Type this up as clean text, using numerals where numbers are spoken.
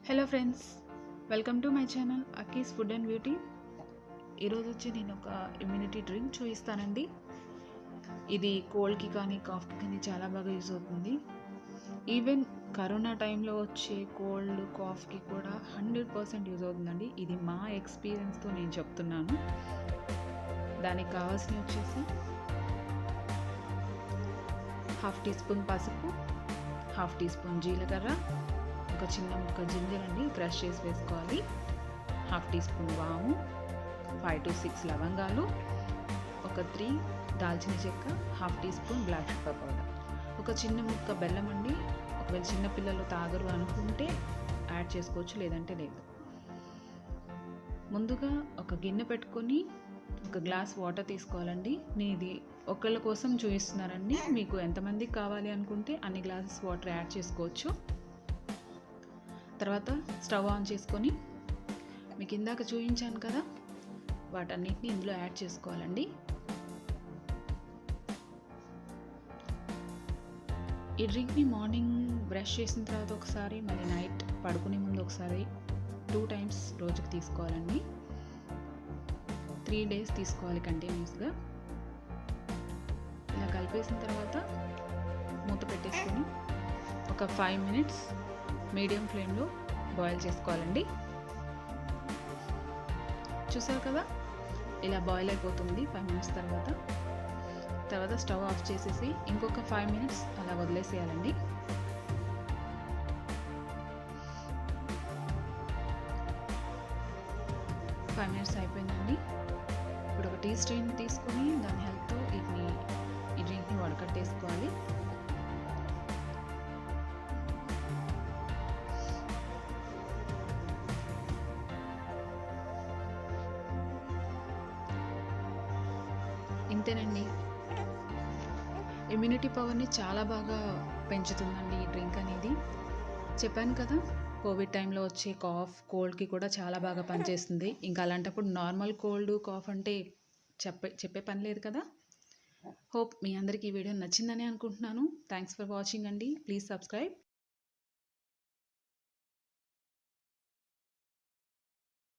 Hello friends, welcome to my channel Akki's food and beauty. ఈరోజు వచ్చి నేను ఒక ఇమ్యూనిటీ డ్రింక్ చూపిస్తానండి. ఇది కోల్డ్కి కానీ కాఫ్కి కానీ చాలా బాగా యూజ్ అవుతుంది. ఈవెన్ కరోనా టైంలో వచ్చే కోల్డ్ కాఫ్కి కూడా 100% యూజ్ అవుతుందండి. ఇది మా ఎక్స్పీరియన్స్తో నేను చెప్తున్నాను. దానికి కావాల్సినవి వచ్చేసి 1/2 టీ స్పూన్ పసుపు, 1/2 టీ స్పూన్ జీలకర్ర, ఒక చిన్న ముక్క జింజర్ అండి క్రష్ చేసి వేసుకోవాలి, 1/2 టీ స్పూన్ వాము, 5 to 6 లవంగాలు, ఒక 3 దాల్చిన చెక్క, 1/2 teaspoon black pepper powder, ఒక చిన్న ముక్క బెల్లం అండి. ఒకవేళ చిన్నపిల్లలు తాగరు అనుకుంటే యాడ్ చేసుకోవచ్చు, లేదంటే లేదు. ముందుగా ఒక గిన్నె పెట్టుకొని ఒక గ్లాస్ వాటర్ తీసుకోవాలండి. నేను ఇది ఒకళ్ళ కోసం చూపిస్తున్నానండి. మీకు ఎంతమందికి కావాలి అనుకుంటే అన్ని గ్లాసెస్ వాటర్ యాడ్ చేసుకోవచ్చు. తర్వాత స్టవ్ ఆన్ చేసుకొని మీకు ఇందాక చూపించాను కదా, వాటన్నిటిని ఇందులో యాడ్ చేసుకోవాలండి. ఈ డ్రింక్ని మార్నింగ్ బ్రష్ చేసిన తర్వాత ఒకసారి, మళ్ళీ నైట్ పడుకునే ముందు ఒకసారి 2 times రోజుకి తీసుకోవాలండి. 3 days తీసుకోవాలి కంటిన్యూస్గా. ఇలా కలిపేసిన తర్వాత మూత పెట్టేసుకొని ఒక 5 minutes మీడియం ఫ్లేమ్లో బాయిల్ చేసుకోవాలండి. చూసారు కదా, ఇలా బాయిల్ అయిపోతుంది 5 minutes తర్వాత స్టవ్ ఆఫ్ చేసేసి ఇంకొక 5 minutes అలా వదిలేసేయాలండి. ఫైవ్ మినిట్స్ అయిపోయిందండి. ఇప్పుడు ఒక టీ స్ట్రెయిన్ తీసుకొని దాని హెల్ప్తో ఈ డ్రింక్ని వడకట్టేసుకోవాలి. ఇంతేనండి. ఇమ్యూనిటీ పవర్ని చాలా బాగా పెంచుతుందండి ఈ డ్రింక్ అనేది. చెప్పాను కదా, కోవిడ్ టైంలో వచ్చే కాఫ్ కోల్డ్కి కూడా చాలా బాగా పనిచేస్తుంది. ఇంకా అలాంటప్పుడు నార్మల్ కోల్డ్ కాఫ్ అంటే చెప్పే పని లేదు కదా. హోప్ మీ అందరికీ ఈ వీడియో నచ్చిందని అనుకుంటున్నాను. థ్యాంక్స్ ఫర్ వాచింగ్ అండి. Please subscribe.